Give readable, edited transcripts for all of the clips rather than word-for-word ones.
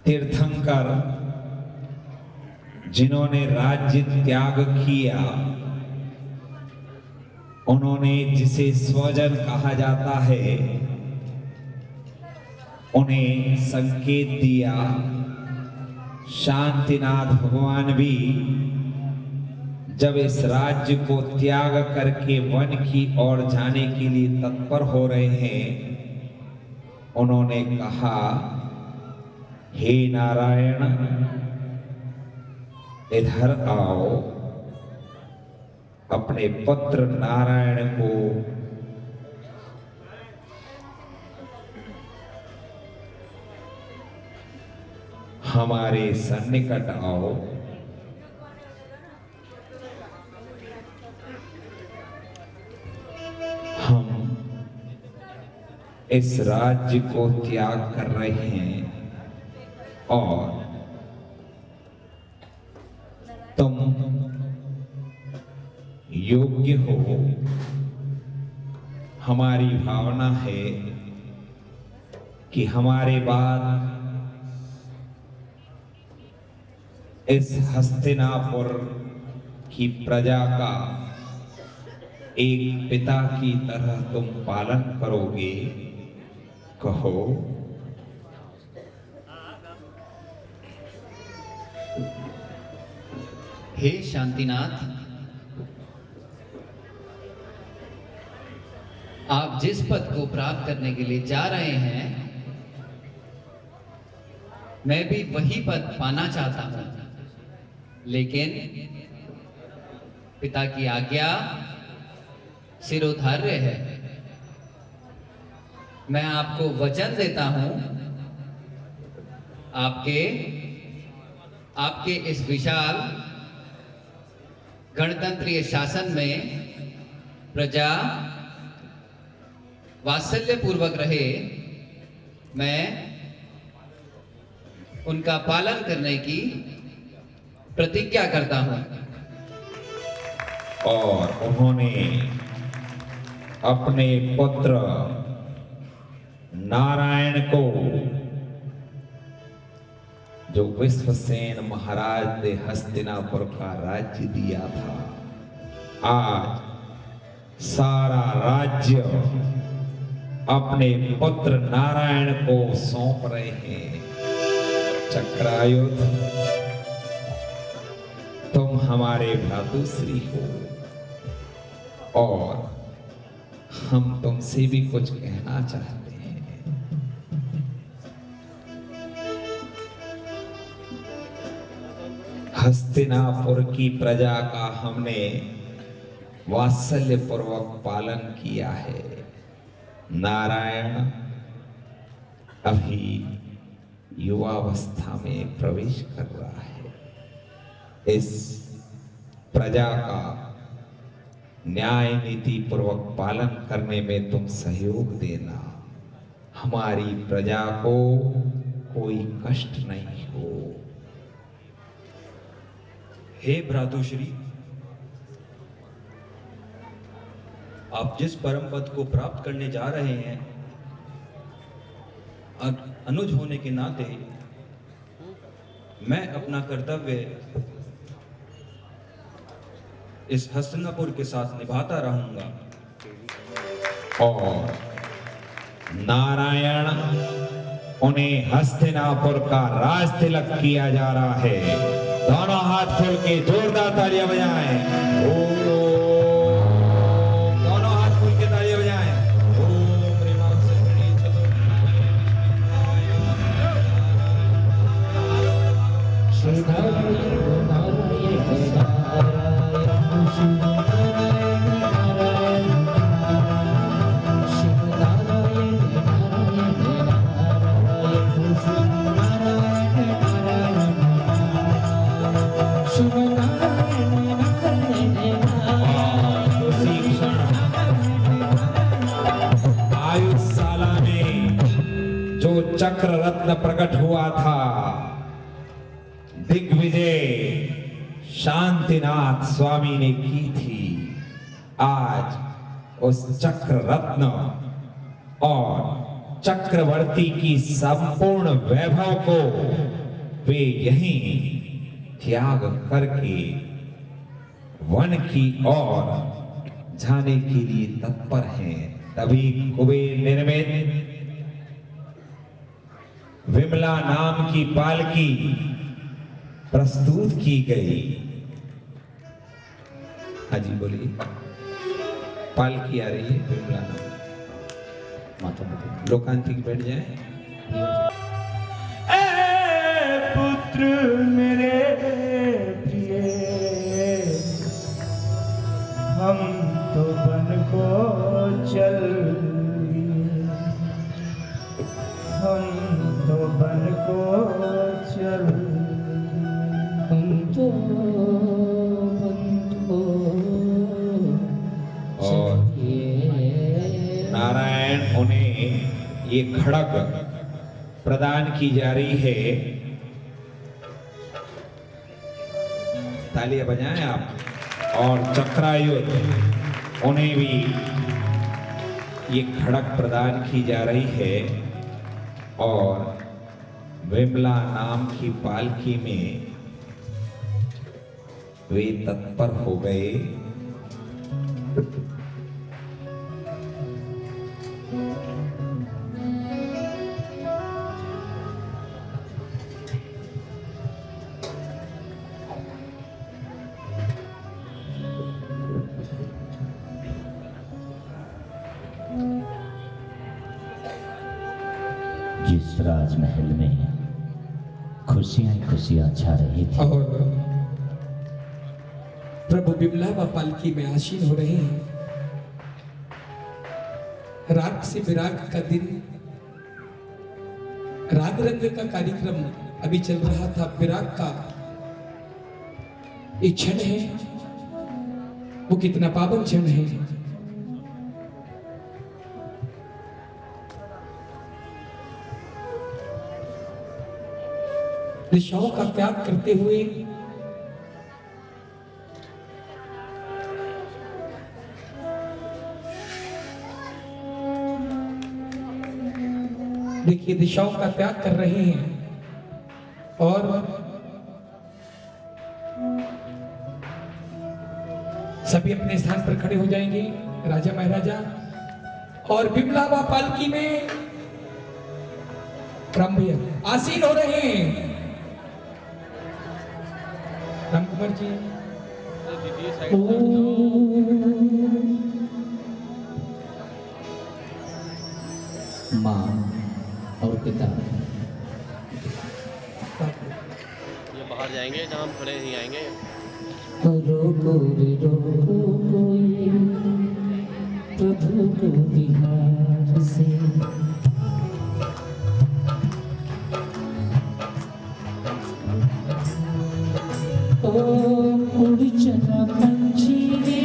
तीर्थंकर जिन्होंने राज्य त्याग किया, उन्होंने जिसे स्वजन कहा जाता है, उन्हें संकेत दिया। शांतिनाथ भगवान भी जब इस राज्य को त्याग करके वन की ओर जाने के लिए तत्पर हो रहे हैं, उन्होंने कहा, हे नारायण, इधर आओ। अपने पुत्र नारायण को हमारे सन्निकट आओ। हम इस राज्य को त्याग कर रहे हैं और तुम योग्य हो। हमारी भावना है कि हमारे बाद इस हस्तिनापुर की प्रजा का एक पिता की तरह तुम पालन करोगे। कहो। हे शांतिनाथ, आप जिस पद को प्राप्त करने के लिए जा रहे हैं, मैं भी वही पद पाना चाहता हूं, लेकिन पिता की आज्ञा शिरोधार्य है। मैं आपको वचन देता हूं, आपके इस विशाल गणतंत्रीय शासन में प्रजा वात्सल्य पूर्वक रहे। मैं उनका पालन करने की प्रतिज्ञा करता हूं। और उन्होंने अपने पुत्र नारायण को, जो विश्वसेन महाराज ने हस्तिनापुर का राज्य दिया था, आज सारा राज्य अपने पुत्र नारायण को सौंप रहे हैं। चक्रायुध, तुम हमारे भ्रातुश्री हो और हम तुमसे भी कुछ कहना चाहते हैं। हस्तिनापुर की प्रजा का हमने वात्सल्य पूर्वक पालन किया है। नारायण अभी युवावस्था में प्रवेश कर रहा है। इस प्रजा का न्याय नीति पूर्वक पालन करने में तुम सहयोग देना। हमारी प्रजा को कोई कष्ट नहीं हो। हे भ्रातुश्री, आप जिस परम पद को प्राप्त करने जा रहे हैं, अनुज होने के नाते मैं अपना कर्तव्य इस हस्तिनापुर के साथ निभाता रहूंगा। और नारायण, उन्हें हस्तिनापुर का राज तिलक किया जा रहा है। दोनों हाथ खोल के जोरदार तालियां बजाएं। दोनों हाथ खोल के तालियां बजाएं। चक्र रत्न प्रकट हुआ था, दिग्विजय शांतिनाथ स्वामी ने की थी। आज उस चक्र रत्न और चक्रवर्ती की संपूर्ण वैभव को वे यहीं त्याग करके वन की ओर जाने के लिए तत्पर हैं। तभी कुबेर निर्मित विमला नाम की पालकी प्रस्तुत की गई। हाँ जी बोलिए, पालकी आ रही है विमला नाम। लोकांतिक बैठ जाए। पुत्र मेरे प्रिय, हम तो बन को चल लिए, हम तो बन को चल, हम तो बन को और नारायण उन्हें ये खड़ग प्रदान की जा रही है। तालियां बजाएं आप। और चक्रायुध उन्हें भी ये खड़ग प्रदान की जा रही है और विमला नाम की पालकी में वे तत्पर हो गए। जिस राजमहल में खुशियां खुशियां छा रही थी और प्रभु बिमला व पालकी में आसीन हो रहे हैं। राग से विराग का दिन, राग रंग का कार्यक्रम अभी चल रहा था। विराग का एक क्षण है, वो कितना पावन क्षण है। दिशाओं का त्याग करते हुए देखिए, दिशाओं का त्याग कर रहे हैं और सभी अपने स्थान पर खड़े हो जाएंगे, राजा महाराजा। और बिमला व पालकी में राम भैया आसीन हो रहे हैं। राम कुमार जी, माँ और पिता ये बाहर जाएंगे, जहाँ हम खड़े नहीं आएंगे। रोको रे रोको कोई प्रभु को बिहार से, ओ उड़ चला पंछी रे,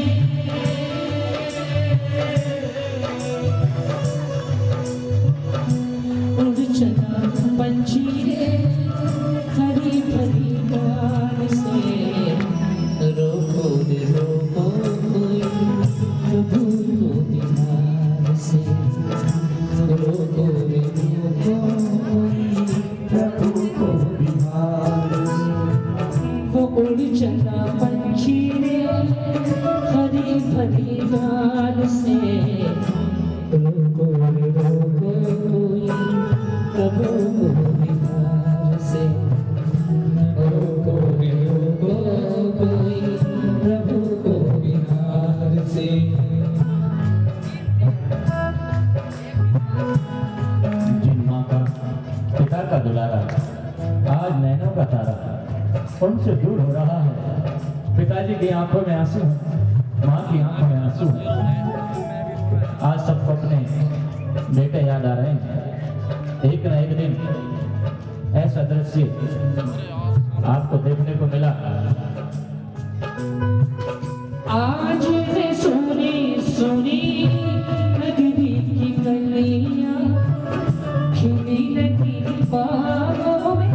उड़ चला पंछी रे, हरी भरी डाल से, रोको रे रोको कोई प्रभु को बिहार से, रोको रे रोको कोई प्रभु को बिहार से। वो उड़ चला पंछी रे, हरी भरी डाल से, रोको रे रोको कोई प्रभु को बिहार से, रोको रे रोको कोई प्रभु को बिहार से। जिन माँ का, पिता का दुलारा आज नैनों का तारा उनसे दूर हो रहा है। पिताजी की आंखों में आंसू है, माँ की आंखों में आंसू है। आज सबको अपने बेटे याद आ रहे हैं। एक न एक दिन ऐसा दृश्य आपको देखने को मिला। आज रे सोनी सोनी नगरी की गलियां खिली लगी बागों में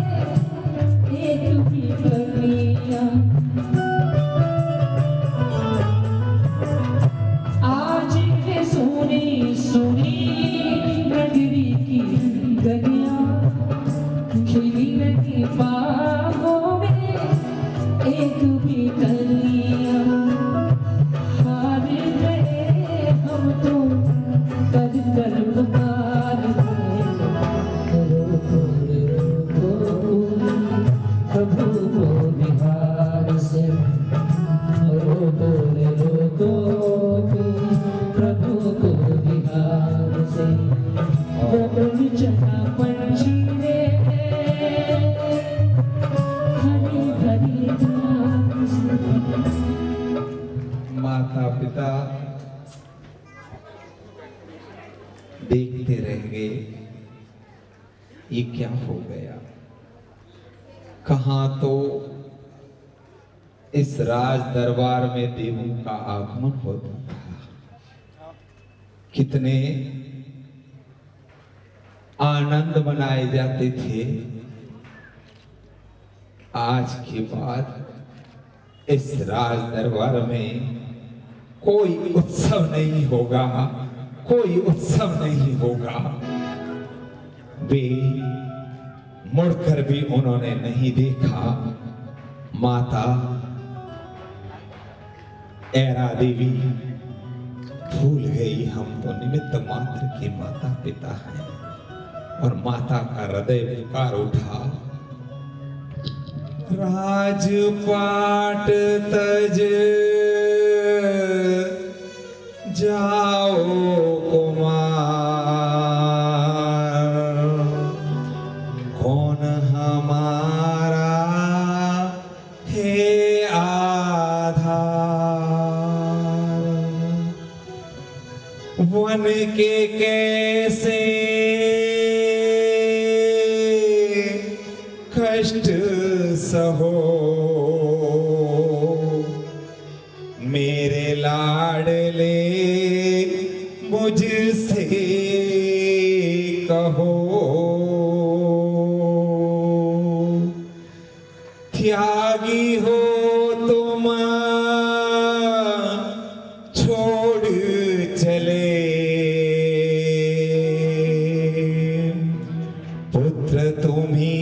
एक भी कलियां। आज रे सोनी सोनी नगरी की गलियां खिली लगी बागों ये क्या हो गया? कहां तो इस राज दरबार में देवों का आगमन होता था, कितने आनंद मनाए जाते थे। आज के बाद इस राज दरबार में कोई उत्सव नहीं होगा, कोई उत्सव नहीं होगा। वे मुड़कर भी उन्होंने नहीं देखा। माता ऐरा देवी भूल गई, हम तो निमित्त मात्र के माता पिता हैं। और माता का हृदय पुकार उठा, राजपाट तज जाओ कुमार, कौन हमारा है आधार। वन के कैसे कष्ट सहो, मेरे लाडले मुझसे कहो। त्यागी हो तुम छोड़ चले, पुत्र तुम्ही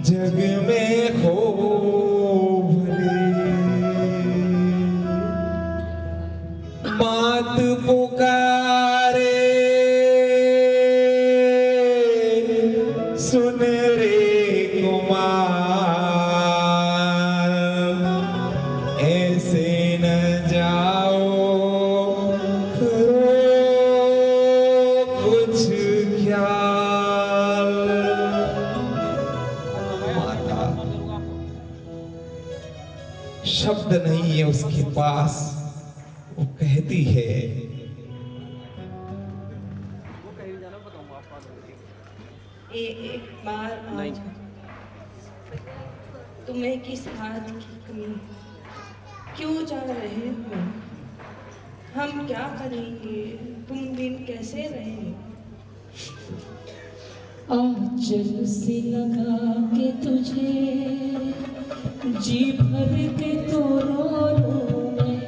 जग में हो भले। मात पुकारे सुन रे कुमार, ऐसे न जाओ करो कुछ ख्याल। माता शब्द नहीं है उसके पास, वो कहती है, एक बार आज तुम्हें किस बात की कमी, क्यों जा रहे हो? हम क्या करेंगे, तुम दिन कैसे रहेंगे? आंचल से लगा के तुझे जी भर के तो रो लूं मैं,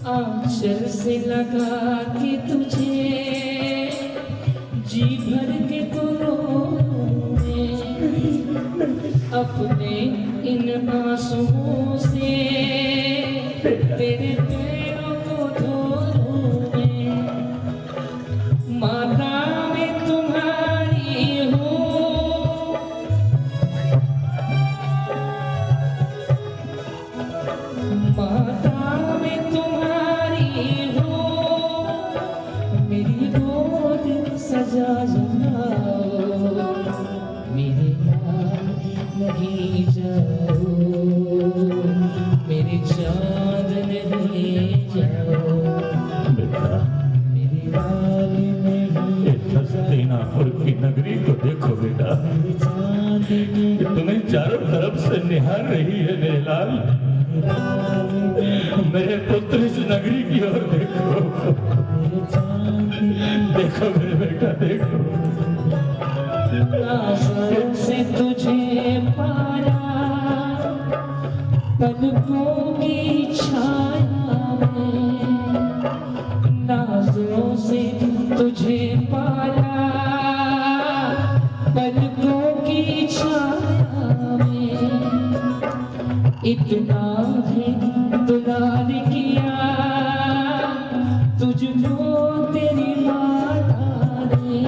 आंचल से लगा के तुझे जी भर के तो रो लूं मैं, अपने इन आंसुओं से तेरे पैरों को धो लूं मैं। माता मैं तुम्हारी हूँ, माता मैं तुम्हारी हूँ, मेरी गोद सजा जाओ, मेरे नाम नहीं जाओ, मेरी चाँद नहीं जाओ, मेरी वाली हस्तिनापुर की नगरी को देखो बेटा, तुम्हें चारों तरफ से निहार रही है मेरे लाल। मेरे पुत्र इस नगरी की ओर देखो, देखो मेरे बेटा देखो। नाज़ों से तुझे पाया, पलकों की छाया में, नाज़ों से तुझे पाया, पलकों की छाया में, इतना है दुलार किया तुझको तेरी माता ने,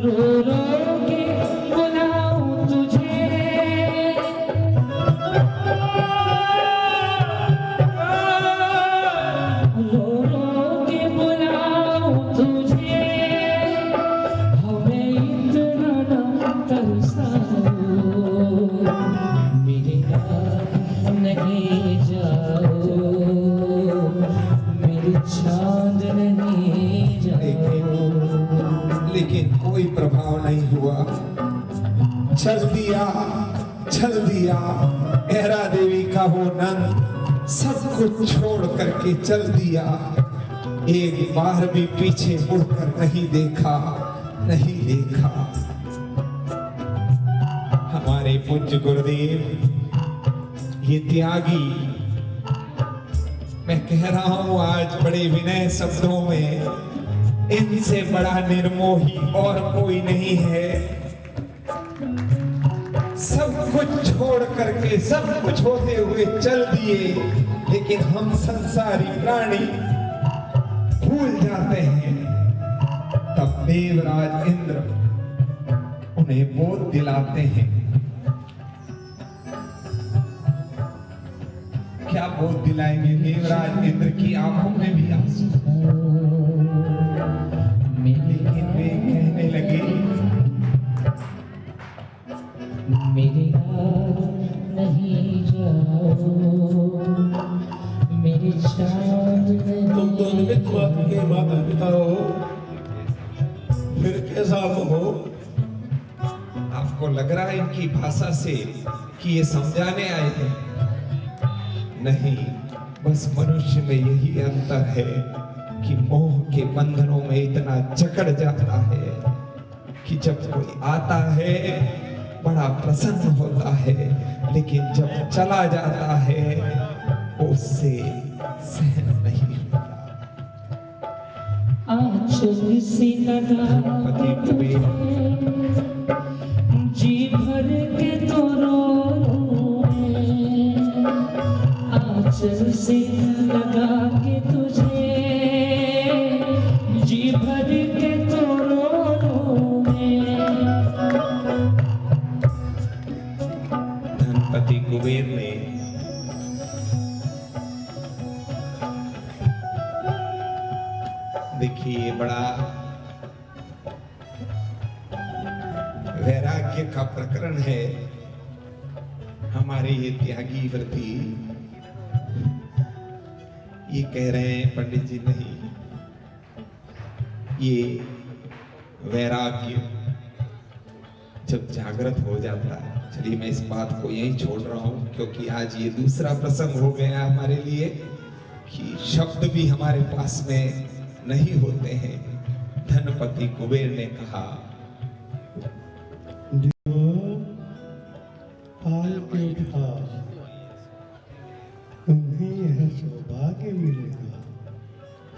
रो रो के बुलाऊं तुझे, रो रो के बुलाऊं तुझे, हमें इतना ना तरसाओ, मेरे लाल लेकिन कोई प्रभाव नहीं हुआ। चल दिया एरा देवी का वो नंद सब कुछ छोड़ करके चल दिया। एक बार भी पीछे मुड़कर नहीं देखा। हमारे पूज्य गुरुदेव ये त्यागी, मैं कह रहा हूं आज बड़े विनय शब्दों में, इनसे बड़ा निर्मोही और कोई नहीं है। सब कुछ छोड़ करके सब कुछ होते हुए चल दिए, लेकिन हम संसारी प्राणी भूल जाते हैं। तब देवराज इंद्र उन्हें बोध दिलाते हैं। क्या बोध दिलाएंगे? देवराज इंद्र की आंखों में भी आंसू, लेकिन वे कहने लगे, मेरे यार नहीं जाओ, मेरे चाँद तुम तो निमित्त मात्र के माता पिता हो, फिर कैसा हो? आपको लग रहा है इनकी भाषा से कि ये समझाने आए हैं? नहीं, बस मनुष्य में यही अंतर है कि मोह के बंधनों में इतना जकड़ जाता है कि जब कोई आता है बड़ा प्रसन्न होता है, लेकिन जब चला जाता है उससे सहन नहीं होता। आंचल से लगा जी भर के तो रो आंचल से लगा के तुझे जी भर के तो रो धनपति कुबेर ने देखिए बड़ा वैराग्य का प्रकरण है। हमारे ये त्यागी व्रती ये कह रहे हैं पंडित जी नहीं, ये वैराग्य जब जागृत हो जाता है। चलिए मैं इस बात को यहीं छोड़ रहा हूं, क्योंकि आज ये दूसरा प्रसंग हो गया हमारे लिए कि शब्द भी हमारे पास में नहीं होते हैं। धनपति कुबेर ने कहा, तुम्हें यह सौभाग्य मिलेगा।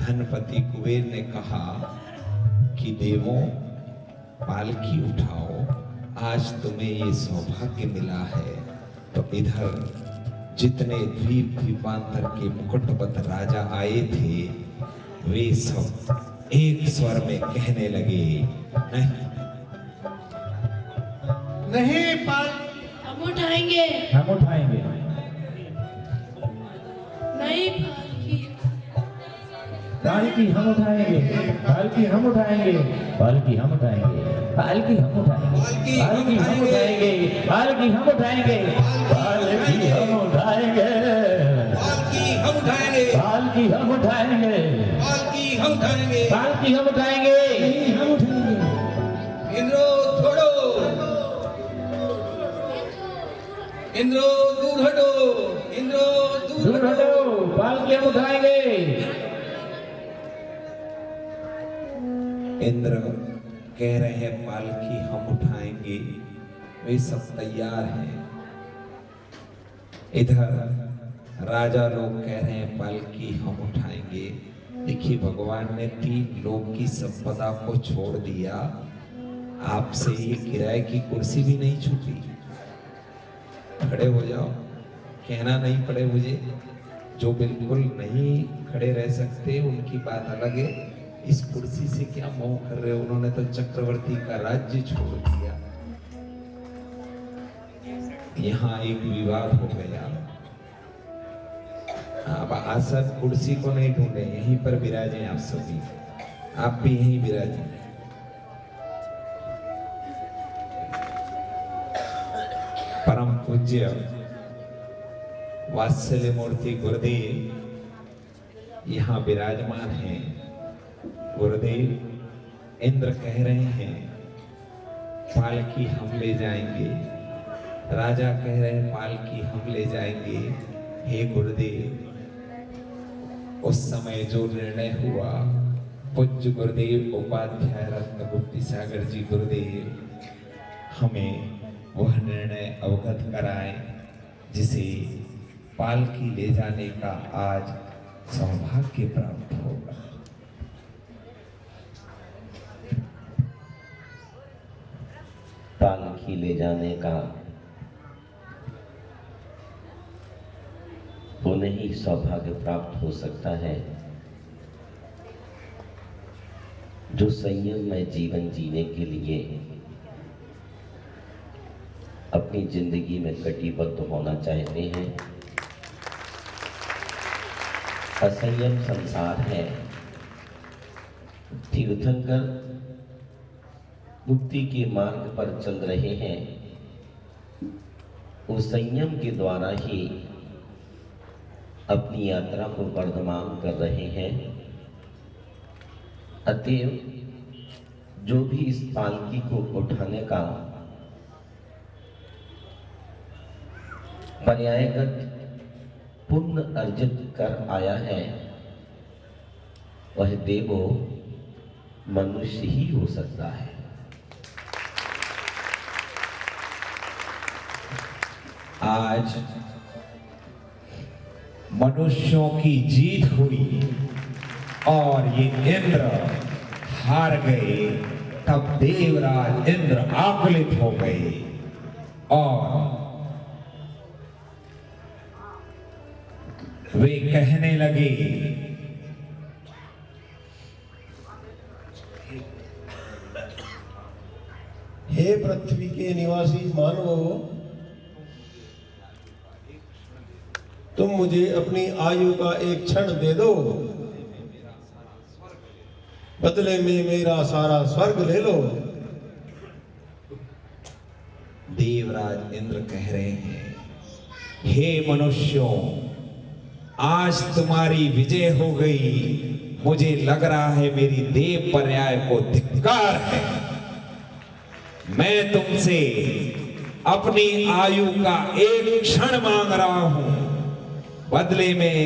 धनपति कुबेर ने कहा कि देवों पालकी उठाओ, आज तुम्हें ये सौभाग्य मिला है। तो इधर जितने द्वीप द्वीपांतर के मुकुटबद्ध राजा आए थे वे सब एक स्वर में कहने लगे, नहीं हम उठाएंगे, हम उठाएंगे। नहीं पालकी हम उठाएंगे, पालकी हम उठाएंगे, पालकी हम उठाएंगे, पालकी हम उठाएंगे, पालकी हम उठाएंगे, पालकी हम उठाएंगे, पालकी हम उठाएंगे, पालकी हम उठाएंगे, पालकी हम उठाएंगे, पालकी हम उठाएंगे, पालकी हम उठाएंगे, हम उठाएंगे। इंद्रो छोड़ो, इंद्रो दूर हटो, इंद्रो दूर हटो, पालकी हम उठाएंगे। इंद्र कह रहे हैं पालकी हम उठाएंगे, वे सब तैयार हैं। इधर राजा लोग कह रहे हैं पालकी हम उठाएंगे। देखिए भगवान ने 3 लोक की संपदा को छोड़ दिया, आपसे ये किराए की कुर्सी भी नहीं छूटी। खड़े हो जाओ, कहना नहीं पड़े मुझे। जो बिल्कुल नहीं खड़े रह सकते उनकी बात अलग है। इस कुर्सी से क्या मोह कर रहे हो? उन्होंने तो चक्रवर्ती का राज्य छोड़ दिया। यहाँ एक विवाद हो गया। आप आसन कुर्सी को नहीं ढूंढे, यहीं पर विराजे आप सभी। आप भी यहीं विराजे। परम पूज्य वात्सल्य मूर्ति गुरुदेव यहाँ विराजमान हैं। गुरुदेव इंद्र कह रहे हैं पालकी हम ले जाएंगे, राजा कह रहे हैं पालकी हम ले जाएंगे। हे गुरुदेव, उस समय जो निर्णय हुआ, पूज्य गुरुदेव उपाध्याय रत्न गुप्ती सागर जी गुरुदेव हमें वह निर्णय अवगत कराए, जिसे पालकी ले जाने का आज सौभाग्य प्राप्त होगा। पालकी ले जाने का उन्हें ही सौभाग्य प्राप्त हो सकता है जो संयममय जीवन जीने के लिए अपनी जिंदगी में कटिबद्ध होना चाहते हैं। असंयम संसार है। तीर्थंकर मुक्ति के मार्ग पर चल रहे हैं, उस संयम के द्वारा ही अपनी यात्रा को वर्धमान कर रहे हैं। अतएव जो भी इस पालकी को उठाने का पर्यायगत पुण्य अर्जित कर आया है, वह देवो मनुष्य ही हो सकता है। आज मनुष्यों की जीत हुई और ये इंद्र हार गए, तब देवराज इंद्र आकुलित हो गए और वे कहने लगे, हे पृथ्वी के निवासी मानवों, तुम मुझे अपनी आयु का एक क्षण दे दो, बदले में मेरा सारा स्वर्ग ले लो। देवराज इंद्र कह रहे हैं, हे मनुष्यों, आज तुम्हारी विजय हो गई। मुझे लग रहा है मेरी देव पर्याय को धिक्कार है। मैं तुमसे अपनी आयु का एक क्षण मांग रहा हूं, बदले में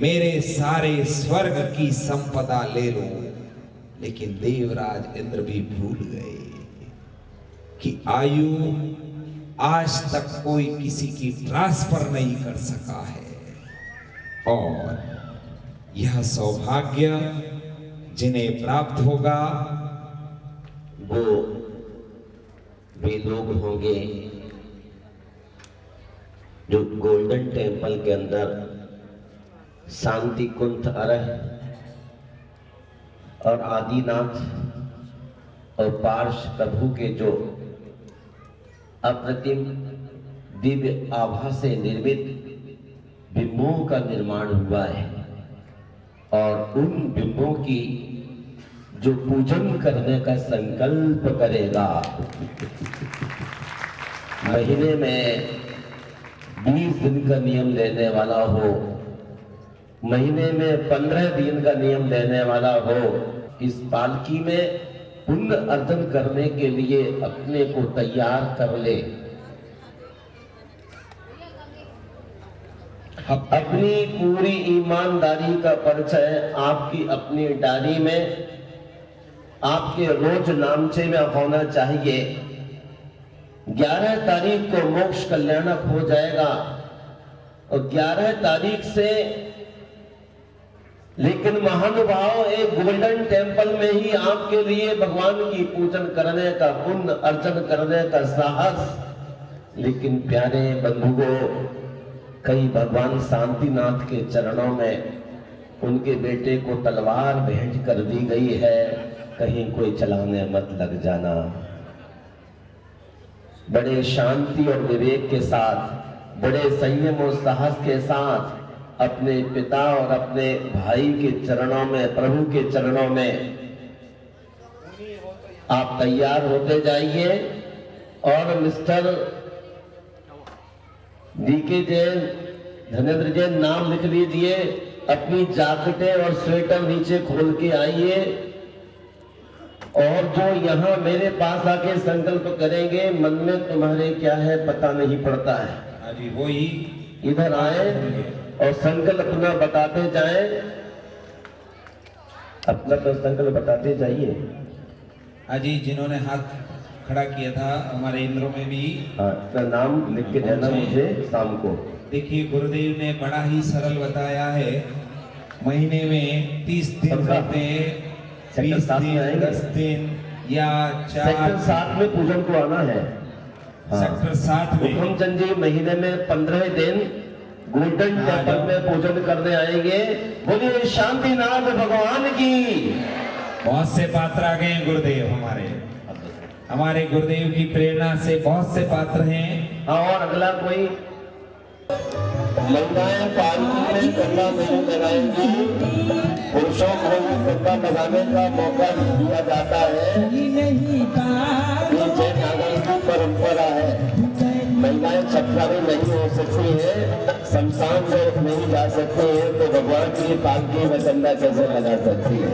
मेरे सारे स्वर्ग की संपदा ले लो। लेकिन देवराज इंद्र भी भूल गए कि आयु आज तक कोई किसी की ट्रांसफर नहीं कर सका है, और यह सौभाग्य जिन्हें प्राप्त होगा वो वे लोग होंगे जो गोल्डन टेम्पल के अंदर शांति कुंठ अरह और आदिनाथ और पार्श प्रभु के जो अप्रतिम दिव्य आभा से निर्मित बिंबों का निर्माण हुआ है, और उन बिंबों की जो पूजन करने का संकल्प करेगा, महीने में 20 दिन का नियम लेने वाला हो, महीने में 15 दिन का नियम लेने वाला हो, इस पालकी में पुण्य अर्जन करने के लिए अपने को तैयार कर ले। अपनी पूरी ईमानदारी का परिचय आपकी अपनी डायरी में, आपके रोज नामचे में होना चाहिए। 11 तारीख को मोक्ष कल्याणक हो जाएगा, और 11 तारीख से, लेकिन महानुभाव एक गोल्डन टेम्पल में ही आपके लिए भगवान की पूजन करने का, पुण्य अर्जन करने का साहस। लेकिन प्यारे बंधुओं, कई भगवान शांतिनाथ के चरणों में उनके बेटे को तलवार भेंट कर दी गई है, कहीं कोई चलाने मत लग जाना। बड़े शांति और विवेक के साथ, बड़े संयम और साहस के साथ अपने पिता और अपने भाई के चरणों में, प्रभु के चरणों में आप तैयार होते जाइए। और मिस्टर डीके जैन, धनेन्द्र जैन, नाम लिख लीजिए। अपनी जैकेटें और स्वेटर नीचे खोल के आइए। और जो यहाँ मेरे पास आके संकल्प करेंगे, मन में तुम्हारे क्या है पता नहीं पड़ता है। हाँ जी, वही इधर आए और संकल्प अपना बताते जाएं, अपना तो संकल्प बताते जाइए। हाँ जी, जिन्होंने हाथ खड़ा किया था हमारे इंद्रों में भी, हाँ, अपना नाम लिख के देना मुझे शाम को। देखिए गुरुदेव ने बड़ा ही सरल बताया है, महीने में 30 दिन होते हैं, 20 दिन, 10 दिन या 4। सेक्टर 7 में पूजन को आना है। सेक्टर 7 में हुकुमचंद जी महीने में 15 दिन गोल्डन टेम्पल में पूजन करने आएंगे। बोलिए शांतिनाथ भगवान की। बहुत से पात्र आ गए हैं गुरुदेव हमारे गुरुदेव की प्रेरणा से बहुत से पात्र हैं। हाँ, और अगला कोई महिलाएं पालकी में कन्या नहीं लगाएंगी, पुरुषों को कन्या लगाने का मौका दिया जाता है। ये जैन नागर की परंपरा है। महिलाएं छठवारी नहीं हो सकती है, शमशान में नहीं जा सकती है, तो भगवान की पालकी में कन्या कैसे लगा सकती है।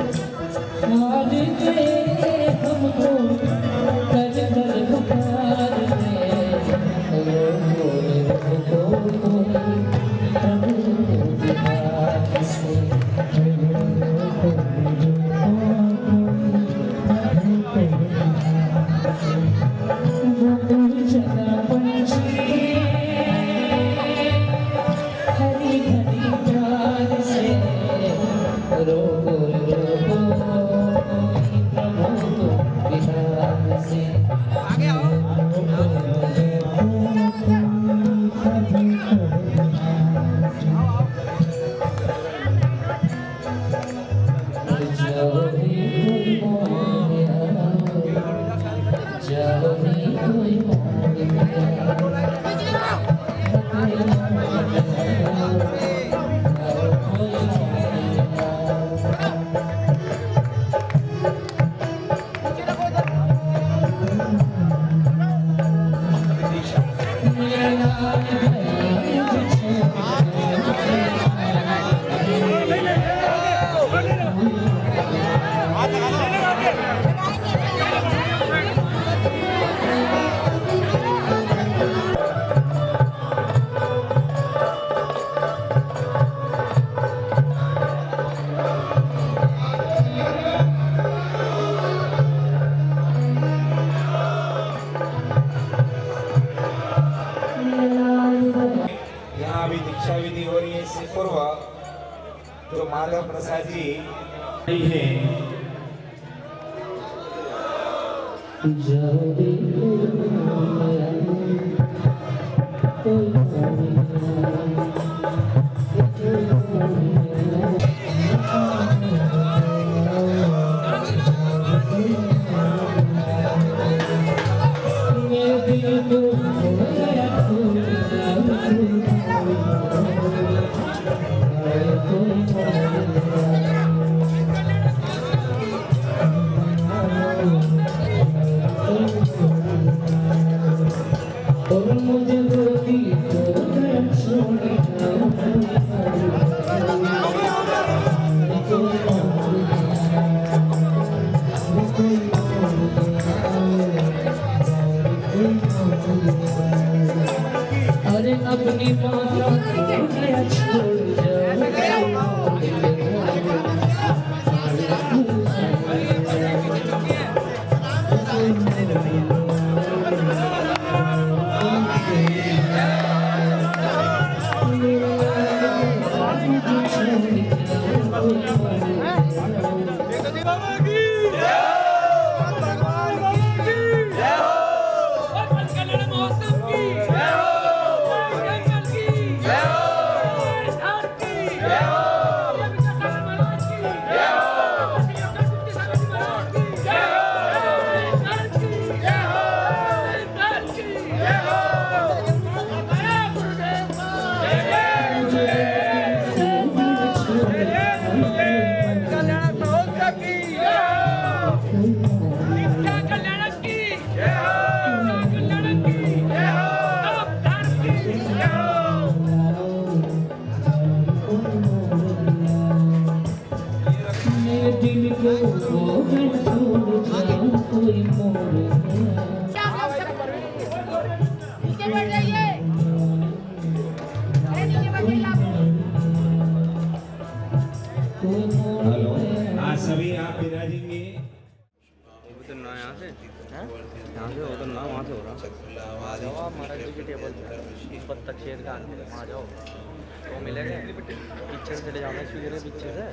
जो माधव प्रसाद जी है, अपनी माता छोड़ Yeah! यहाँ से हो तो ना वहाँ से हो रहा। आ जाओ आप महाराज जी की टेबल पे, पत्ता छेद का वहाँ जाओ तो मिलेगा। पीछे से चले जाना स्पीकर के पीछे से।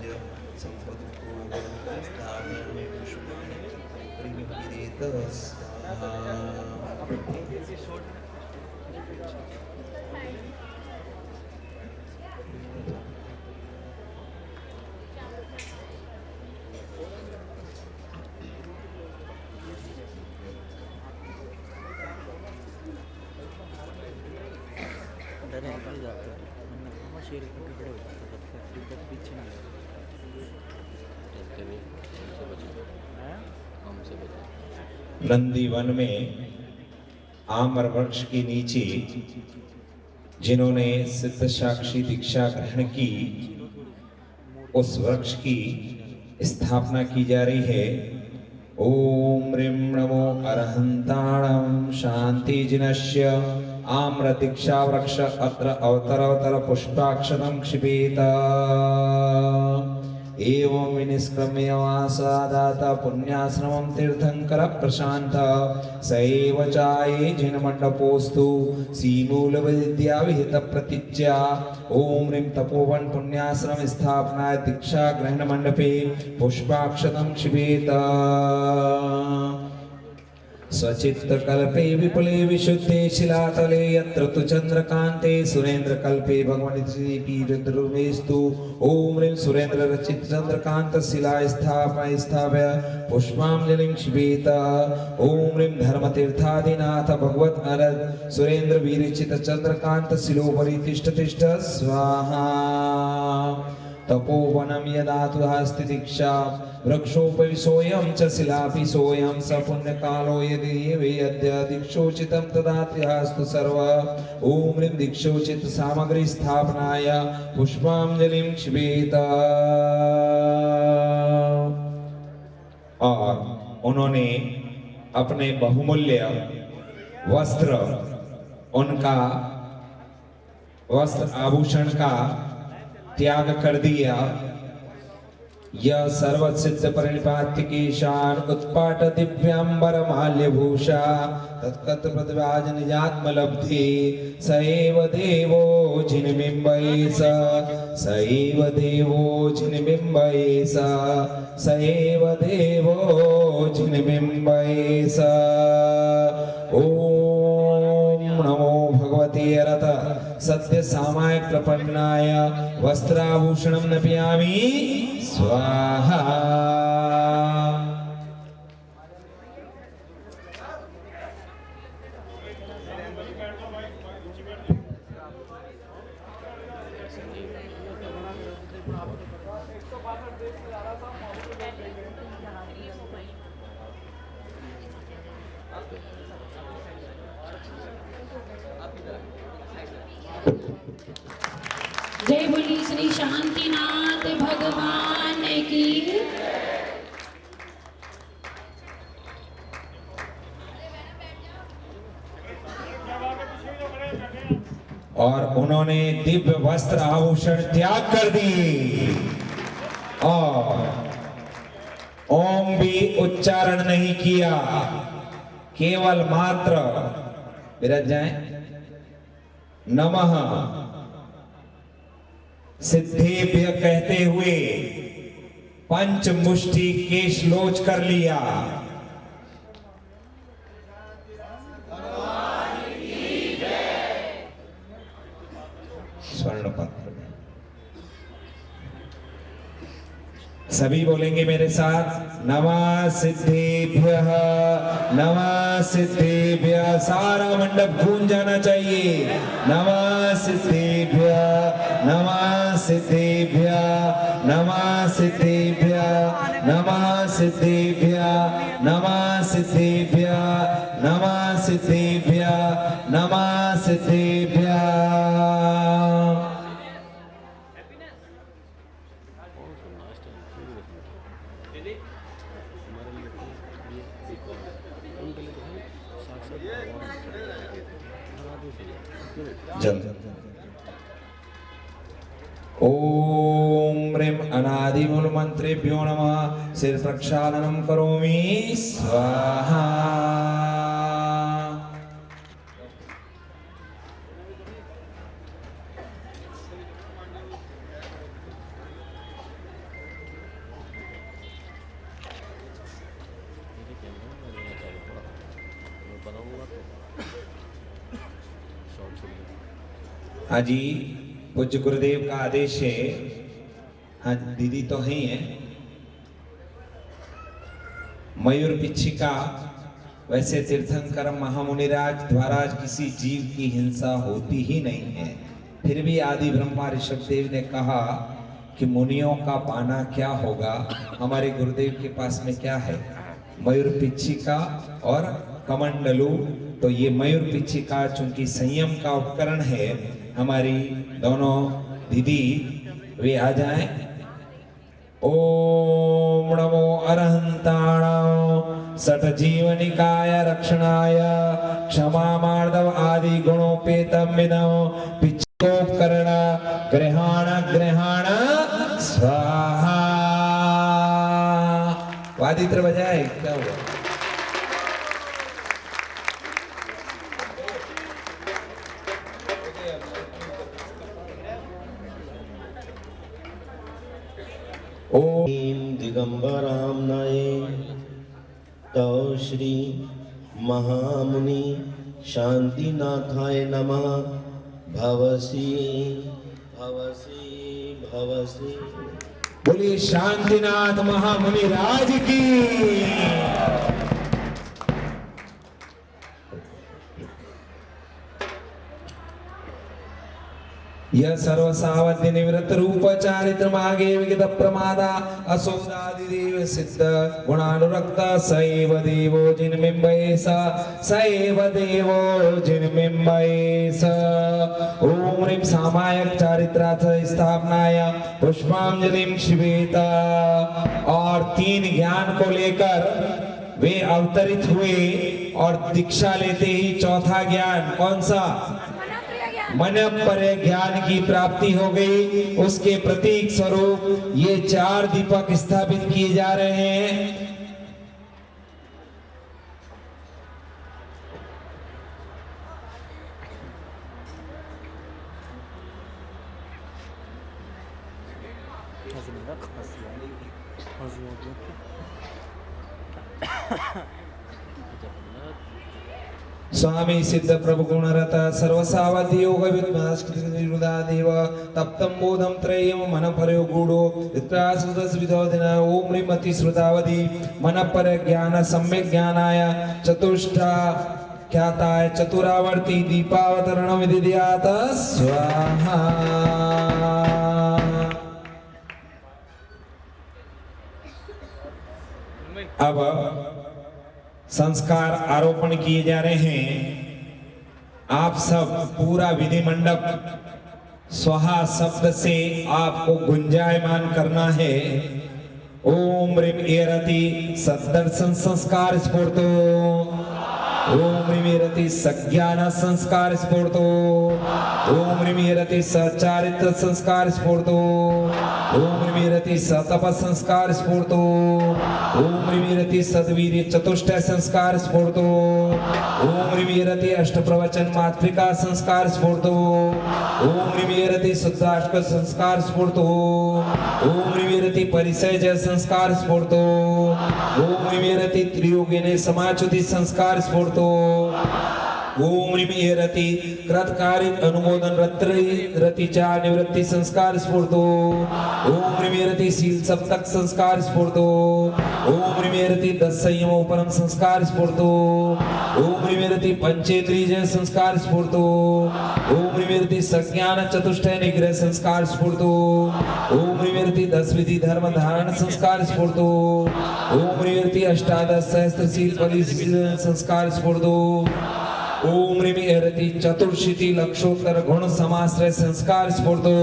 नंदीवन में आम्र वृक्ष के नीचे जिन्होंने सिद्ध साक्षी दीक्षा ग्रहण की, उस वृक्ष की स्थापना की जा रही है। ओम ह्रीं नमो अरहंताणं शांति जिनस्य आम्र दीक्षा वृक्ष अत्र अवतर पुष्पाक्षतं क्षिपेत। एवं विनिष्क्रम्य वासादाता पुण्याश्रमं तीर्थंकर प्रशांत सैव चाये जिन मंडपोस्तु सीमूल विद्या विहित प्रतिज्ञा। ओम ह्रीं तपोवन पुण्याश्रम स्थापनाय दीक्षा ग्रहण मंडपे पुष्पाक्षतं क्षिपेत। स्वचित्त कल्पे विपुले विशुद्धे शिलातले यत्र तु चंद्रकांते सुरेंद्र कल्पे भगवती रुद्रमेस्तु। ओम ह्रीं सुरेंद्र रचित चंद्रकांत शिला स्थापय पुष्पांजलिं क्षिपेत। ओम ह्रीं धर्मतीर्थादिनाथ भगवत अरद सुरेंद्र विरचित चंद्रकांत शिलोपरि तिष्ठ तिष्ठ स्वाहा। तपोवनम यदातु हस्ति दीक्षा वृक्षोपरि सोऽयं च शिलापि सोऽयं स पुण्यकालो यदि अद्य दीक्षोचितं तदाति हस्तु सर्व। ओम ह्रीं दीक्षोचित सामग्री स्थापनाय पुष्पांजलिं क्षिपेत। और उन्होंने अपने बहुमूल्य वस्त्र, उनका वस्त्र आभूषण का त्याग कर दिया। यह सर्वसिद्ध परिनिपात्य केशान उत्पाट दिव्यांबर माल्यभूषा तत्कत प्रतिभाज निजात्म लब्धि सएव देवो जिनबिंबैस सएव देवो जिनबिंबैस सएव देवो जिनबिंबैस। ओम नमो भगवते रथ सत्य सामायिक प्रपन्नाय वस्त्राभूषणं नपयामि स्वाहा। जय बोली श्री शांतिनाथ भगवान की। और उन्होंने दिव्य वस्त्र आभूषण त्याग कर दिए और ओम भी उच्चारण नहीं किया, केवल मात्र विराज जाए नमः सिद्धेभ्य कहते हुए पंच मुष्टि केश लोच कर लिया। स्वर्ण पत्र में सभी बोलेंगे मेरे साथ, नमः सिद्धेभ्यः नमः सिद्धेभ्यः। सारा मंडप गूंज जाना चाहिए। नमः सिद्धेभ्यः नमः सिद्धेभ्यः नमः सिद्धेभ्यः नमः सिद्धेभ्यः नमः सिद्धेभ्यः नमः सिद्धेभ्यः नमः सिद्धेभ्यः। ओम ह्रीं अनादिमूल मंत्रेभ्यो नमः। सिर प्रक्षालनं करोमि स्वाहा। हाँ जी, पूज्य गुरुदेव का आदेश है। हाँ दीदी तो है ही है। मयूर पिच्छिका, वैसे तीर्थंकर महामुनिराज द्वारा किसी जीव की हिंसा होती ही नहीं है, फिर भी आदि ब्रह्मा ऋषभ देव ने कहा कि मुनियों का पाना क्या होगा, हमारे गुरुदेव के पास में क्या है, मयूर पिच्छिका और कमंडलू। तो ये मयूर पिच्छिका चूंकि संयम का उपकरण है, हमारी दोनों दीदी वे आ जाएं। ओम नमो अरहंताणां सठ जीवनिकाय रक्षणाय क्षमा मार्दव आदि गुणोपेतम विदम पिच्छोपकरण ग्रहण स्वाहा। वादित्र बजाए क्या हुआ? ओम दिगंबराम नये तव श्री महामुनि शांतिनाथाय नमः। भवसी भवसी भवसी। बोलिए शांतिनाथ महामुनि राज की। यह सर्वसावध्य निवृत्त रूप चारित्र मागे विगत प्रमादा असोदादि देव सिद्ध गुणानुरक्त सैव देवो जिन्मिम्बैस सैव देवो जिन्मिम्बैस। ओम ह्रीं सामायक चारित्रार्थ स्थापनाय पुष्पांजलिं शिवेत। और 3 ज्ञान को लेकर वे अवतरित हुए और दीक्षा लेते ही चौथा ज्ञान कौन सा? मन पर ज्ञान की प्राप्ति हो गई। उसके प्रतीक स्वरूप ये 4 दीपक स्थापित किए जा रहे हैं। स्वामी सिद्ध प्रभु गुणरत सर्वसावधि योग विद्मास्कृतिरुदादेव तप्तं बोधं त्रयं मन परयो गूढ़ो वित्रासुदस विदोदिन। ओम ह्रीं मति श्रुतावधि मन पर ज्ञान सम्यक ज्ञानाय चतुष्टा ख्याताय चतुरावर्ती दीपावतरण विदिध्यात स्वाहा। अब संस्कार आरोपण किए जा रहे हैं। आप सब पूरा विधि मंडप स्वाहा शब्द से आपको गुंजायमान करना है। ओम ह्रीं एरति सद्दर्शन संस्कार स्फूर्तो। ओम ह्रीं एरति सज्ञान संस्कार स्फूर्तो। ओम ह्रीं एरति सचारित्र संस्कार स्फूर्तो। ओम ह्रीं एरति सतप संस्कार स्फूर्तो। ओम ह्रीं एरति सद्वीर्य चतुष्टय संस्कार स्फूर्तो। ओम ह्रीं एरति अष्ट प्रवचन मातृका संस्कार स्फूर्तो। ओम ह्रीं एरति शुद्धाष्टक संस्कार स्फूर्तो। ओम ह्रीं एरति परिसय संस्कार स्फूर्तो। ओम ह्रीं एरति त्रियोगिने समाच्युति संस्कार स्फूर्तो। ओम ह्रीं एरति कृतकारिक अनुमोदन रतिचा निवृत्ति संस्कार स्फूर्तो। ओम ह्रीं एरति शील सप्तक संस्कार स्फूर्तो। ओम ह्रीं एरति 10 संयम उपरम संस्कार स्फूर्तो। ओम ह्रीं एरति पंचेंद्रिय संस्कार स्फूर्तो। ओम ह्रीं एरति सज्ञान चतुष्टय निग्रह संस्कार स्फूर्तो। ओम ह्रीं एरति 10 विधि धर्म धारण संस्कार स्फूर्तो। ओम ह्रीं एरति अष्टादश सहस्त्रशील बलि संस्कार स्फूर्तो। ओम ह्रीं एरति चतुर्शीति लक्षोत्तर गुण समाश्रय संस्कार स्फूर्तो।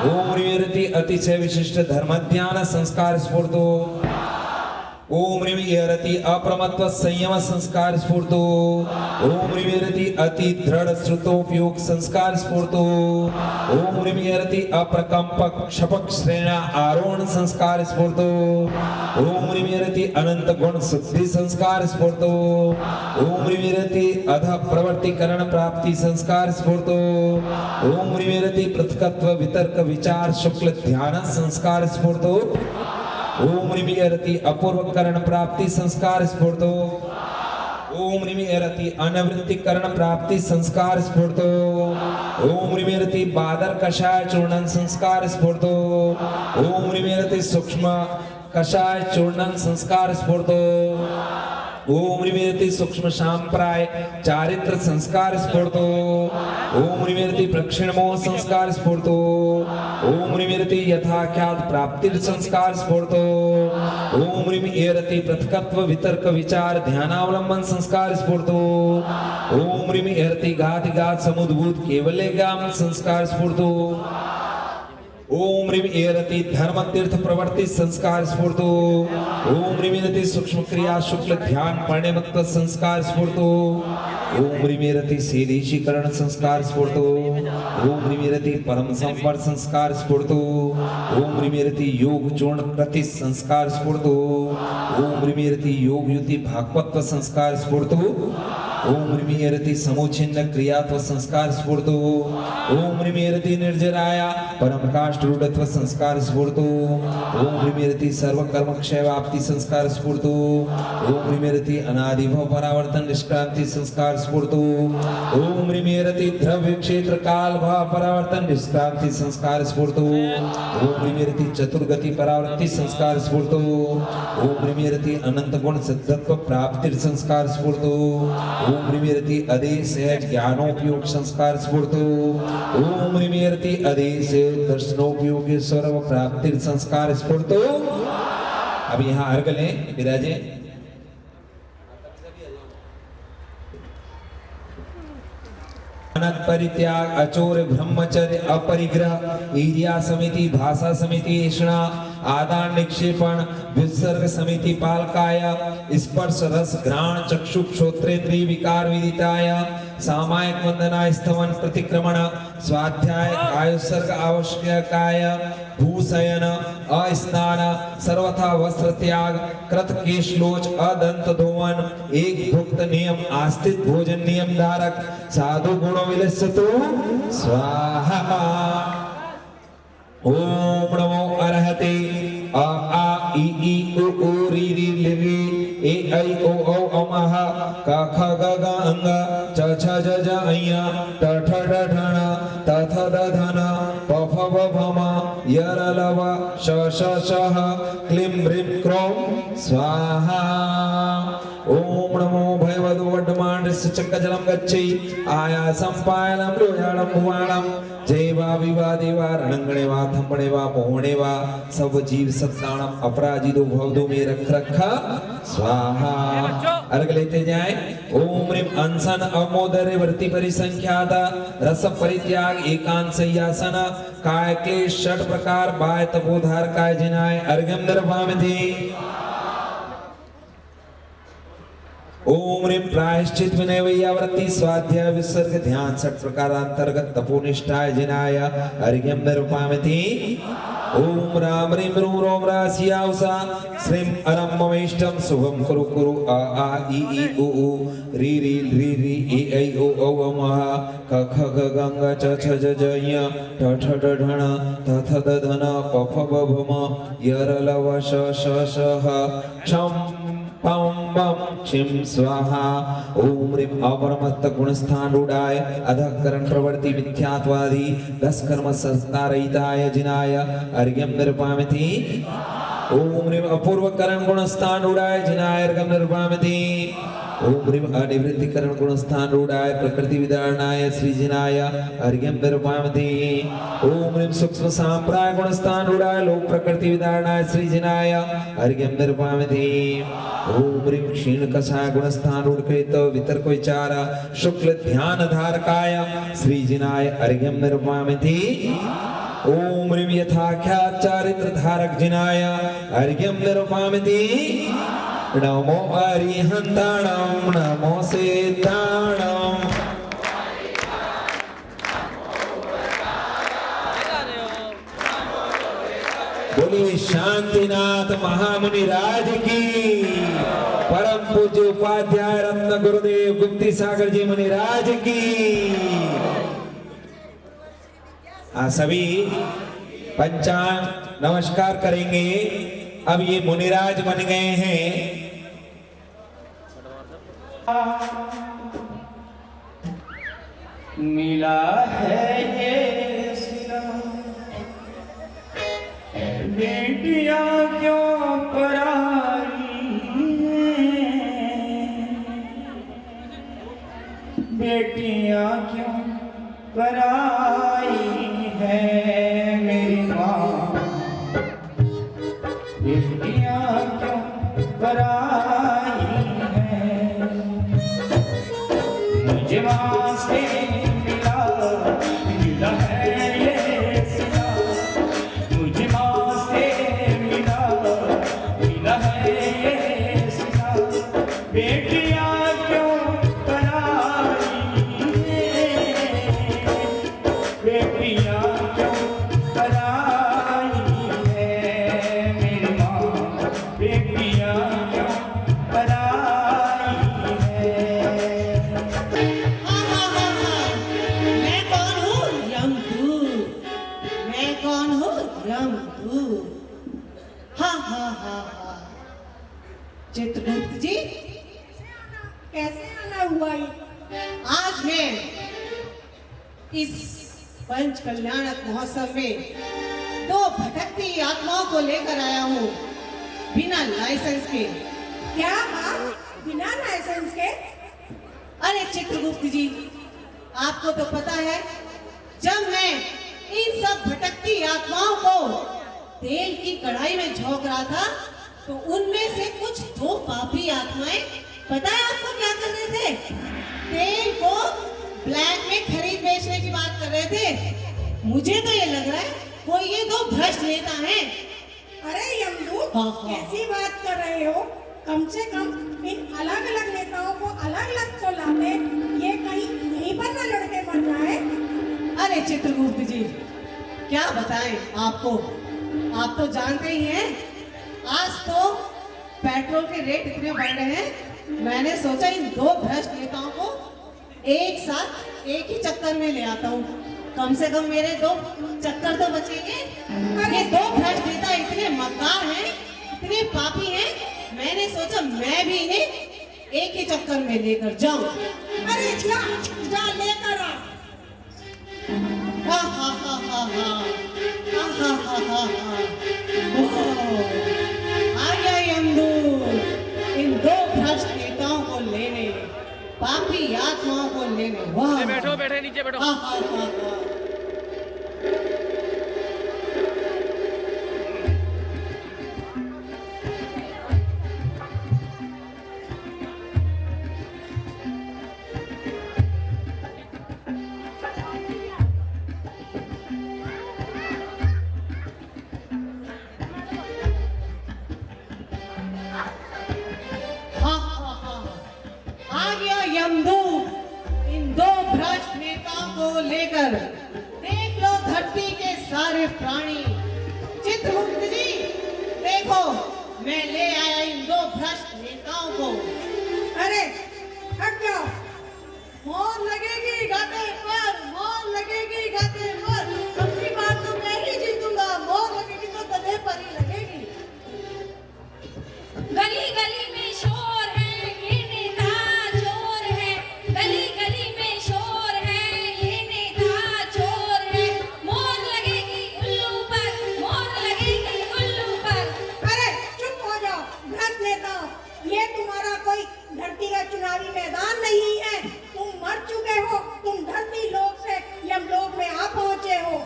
ओम ह्रीं एरति अतिशय विशिष्ट धर्म ध्यान संस्कार स्फूर्तो। ओम ह्रीं एरति अप्रमत्व संयम संस्कार स्फूर्तो। ओम ह्रीं एरति अति दृढ़ श्रुतोपयोग संस्कार स्फूर्तो। ओम ह्रीं एरति अप्रकंपक क्षपक श्रेणा आरोहण संस्कार स्फूर्तो। ओम ह्रीं एरति अनंत गुण शुद्धि संस्कार स्फूर्तो। ओम ह्रीं एरति अध प्रवर्तिकरण प्राप्ति संस्कार स्फूर्तो। ओम ह्रीं एरति पृथकत्व वितर्क विचार शुक्ल ध्यान संस्कार स्फूर्तो। ओम ह्रीं एरति अपूर्व करण प्राप्ति संस्कार स्फूर्तो। ओम रिमेरति अनवृत्तिकरण प्राप्ति संस्कार स्फूर्तो ओम रिमेरति बादर कषाय चूर्णन संस्कार स्फूर्तो ओम रिमेरति सूक्ष्म कषाय चूर्णन संस्कार स्फूर्तो ओम रिमेरति सूक्ष्म सांप्राय चारित्र संस्कार स्फूर्तो ओम रिमेरति प्रक्षिणमो संस्कार स्फूर्तो ओम रिमेरति यथाख्यात प्राप्ति संस्कार स्फूर्तो ओम रिमेरति पृथकत्व वितर्क विचार ध्यानावलंबन संस्कार स्फूर्तो ओम रिमेरति घाति घात समुद्भूत केवलेगाम संस्कार स्फूर्तो ओम ह्रीं एरति धर्म तीर्थ प्रवर्ति संस्कार स्फूर्तो ओम ह्रीं एरति सूक्ष्म क्रिया शुक्ल ध्यान परिणमत्व संस्कार स्फूर्तो ओम ह्रीं एरति सेदेशीकरण संस्कार स्फूर्तो ओम ह्रीं एरति परम संवर संस्कार स्फूर्तो ओम ह्रीं एरति योग चूर्ण कृति संस्कार स्फूर्तो ओम ह्रीं एरति योग युति भागवत्व संस्कार स्फूर्तो ओम ह्रीं एरति समुच्छिन्न क्रियात्व संस्कार स्फूर्तो ओम ह्रीं एरति निर्जराया परम काष्ठ रूढ़त्व संस्कार स्फूर्तो ओम ह्रीं एरति सर्व कर्म क्षय वाप्ति संस्कार स्फूर्तो ओम ह्रीं एरति अनादि भव परावर्तन निष्क्रांति संस्कार स्फूर्तो ओम ह्रीं एरति द्रव्य क्षेत्र काल भाव परावर्तन निष्क्रांति संस्कार स्फूर्तो ओम ह्रीं एरति चतुर्गति परावृत्ति संस्कार स्फूर्तो ओम ह्रीं एरति अनंत गुण सिद्धत्व प्राप्ति संस्कार स्फूर्तो ओम ह्रीं एरति अदेश सहज ज्ञानोपयोग संस्कार स्फूर्तो ओम ह्रीं एरति अदेश दर्शनोपयोग सर्व प्राप्ति संस्कार स्फूर्तो। अब यहाँ अर्घ लें, विराजे। अनत परित्याग अचोर ब्रह्मचर्य अपरिग्रह ईर्या समिति भाषा समिति ऐषणा आदान निक्षेपण विसर्ग समिति पालकाय स्पर्श रस घ्राण चक्षु श्रोत्रेन्द्रिय विकार विदिताय सामायिक वंदना स्तवन प्रतिक्रमण स्वाध्याय कायोत्सर्ग आवश्यकाय भूशयन अस्नान सर्वथा वस्त्र त्याग कृत केशलोच अदंत धोवन एक भुक्त नियम आस्तिक भोजन नियम धारक साधु गुणों विलसतु स्वाहा। ओम नमो अरहते अ आ इ ई उ ऊ री री लि री ए ऐ ओ औ अमः क ख ग घ अङ च छ ज झ ऐ ट ठ ड ढ ण त थ द ध न प फ ब भ म य र ल व श श श ह क्लीं ह्रीं क्रों स्वाहा। ओम नमो भयवदो वड्डमानस्य चक्रजलं गच्छै आयासं पायलं रोयाणं भुवाणं जय वा विवा देवा रणंगणे वा थंबणे वा मोहणे वा सब जीव सत्ताणम अपराजितो भवदो में रख रखा स्वाहा। अर्घ लेते जाए। ओम ह्रीं अंसन अमोदर वर्ति परिसंख्यात रस परित्याग एकांत सय्यासन काय क्लेश षट प्रकार बाय तपोधार काय जिनाय अर्घ्यं निर्वामति। ओम ह्रीं प्रायश्चित विनय वैयावृत्ति स्वाध्याय विसर्ग ध्यान षट प्रकारांतर्गत तपोनिष्ठाय जिनाय अर्घ्यं निर्वामति। ओम राम ह्रीं रूं रोम रासियावसा श्रीं अरं ममेष्टं शुभं कुरु कुरु आ आ इ ई उ ऊ री री री री ए ऐ ओ औ अमः क ख ग घ ङ च छ ज झ ञ ठ ठ ड ढ ण त थ द ध न प फ ब भ म य र ल व श श श ह क्षं पं बं क्षिं स्वाहा। ओम ह्रीं अपरमत्त गुणस्थान रूढ़ाय अधःकरण प्रवृत्ति मिथ्यात्वादि 10 कर्म संस्कारहिताय जिनाय अर्घ्यं निर्वामति। ओम ह्रीं अपूर्व करण गुणस्थान रूढ़ाय जिनाय अर्घ्यं निर्वामति। ओम ह्रीं अनिवृत्तिकरण गुणस्थान रूढ़ाय प्रकृति विदारणाय श्री जिनाय अर्घ्यं निर्वामति। ओम ह्रीं सूक्ष्म सांप्राय गुणस्थान रूढ़ाय लोक प्रकृति विदारणाय श्री जिनाय अर्घ्यं निर्वामति। ओम ह्रीं क्षीण कषाय गुणस्थान रूढ़कृत वितर्क विचार शुक्ल ध्यान धारकाय श्री जिनाय अर्घ्यं निर्वामति। ओम ह्रीं यथाख्यात चारित्र धारक जिनाय अर्घ्यं निर्वामति। नमो अरिहंताणं नमो सिद्धाणं बोलिए शांतिनाथ महामुनि राज की। परम पूज्य उपाध्याय रत्न गुरुदेव गुप्ती सागर जी मुनि राज की। सभी पंचांग नमस्कार करेंगे। अब ये मुनिराज बन गए हैं। मिला है ये सिला, बेटियां क्यों पराई हैं, बेटियां क्यों पराई है मेरी माँ, बेटियां क्यों पराई है, मुझे माँ से मिला है ये सिला, मुझे माँ से मिला है ये सिला, बेटियां क्यों पराई है, बेटियां क्यों पराई है मेरी माँ, बेटियां क्यों पराई है। मैं कौन हूँ? यमदूत। मैं कौन हूँ? यमदूत। हा हा हा हा। चित्रगुप्त जी, कैसे आना हुआ ये? आज मैं इस पंच कल्याणक महोत्सव में दो भटकती आत्माओं को लेकर आया हूँ बिना लाइसेंस के। क्या बात? बिना लाइसेंस के? अरे चित्रगुप्त जी, आपको तो पता है, जब मैं इन सब भटकती आत्माओं को तेल की कढ़ाई में झोंक रहा था, तो उनमें से कुछ दो पापी आत्माएं, पता है आपको क्या कर रहे थे? तेल को ब्लैक में खरीद बेचने की बात कर रहे थे। मुझे तो ये लग रहा है कोई ये दो भ्रष्ट नेता हैं। अरे यमदूत, कैसी बात कर रहे हो? कम से कम इन अलग अलग नेताओं को अलग अलग तो लाते, ये कहीं यहीं पर न लड़के मर जाए। अरे चित्रगुप्त जी, क्या बताएं आपको, आप तो जानते ही हैं, आज तो पेट्रोल के रेट इतने बढ़ रहे हैं, मैंने सोचा इन दो भ्रष्ट नेताओं को एक साथ एक ही चक्कर में ले आता हूँ, कम से कम मेरे दो चक्कर तो बचेंगे। ये दो भ्रष्ट नेता इतने मक्कार हैं, इतने पापी हैं, मैंने सोचा मैं भी इन्हें एक ही चक्कर में लेकर जाऊं। अरे जा लेकर आ। हा हा हा हा हा हा हा हा हा। आया यमदूत इन दो भ्रष्ट नेताओं को लेने, पापी आत्माओं को लेने। वाह, बैठो बैठे नीचे बैठो। हा हा हा हा। यमदूत इन दो भ्रष्ट नेताओं को लेकर देख लो धरती के सारे प्राणी। चित्रगुप्त जी देखो, मैं ले आया इन दो भ्रष्ट नेताओं को। अरे हट जाओ। मौत लगेगी गाते पर, मौत लगेगी गाते पर, अपनी बात तो मैं ही जीतूंगा, मौत लगेगी तो गधे पर ही लगेगी। गली गली में शोर है, ये नेता चोर है, गली गली में शोर है, ये नेता चोर है, मोर लगेगी उल्लू पर, मोर लगेगी उल्लू पर। अरे चुप हो जाओ भ्रष्ट नेताओं, ये तुम्हारा कोई धरती का चुनावी मैदान नहीं है। तुम मर चुके हो, तुम धरती लोक से यमलोक में आ पहुंचे हो,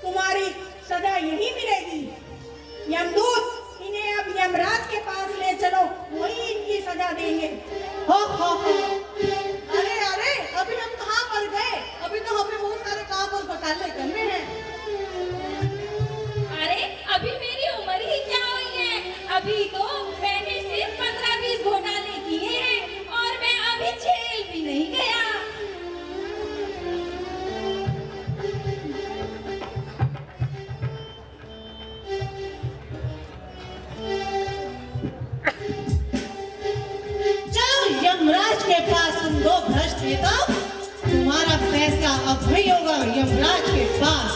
तुम्हारी सजा यही मिलेगी। यमदूत इन्हें अब यमराज के पास ले चलो, वही इनकी सजा देंगे। हो अरे अरे, अभी हम कहाँ पर गए, अभी तो हमें बहुत सारे काम और घोटाले करने हैं। अरे अभी मेरी उम्र ही क्या हुई है, अभी तो मैंने सिर्फ 15-20 घोटाले किए हैं और मैं अभी जेल भी नहीं गया। यमराज के पास तुम दो भ्रष्ट नेता, तुम्हारा फैसला अब नहीं होगा यमराज के पास।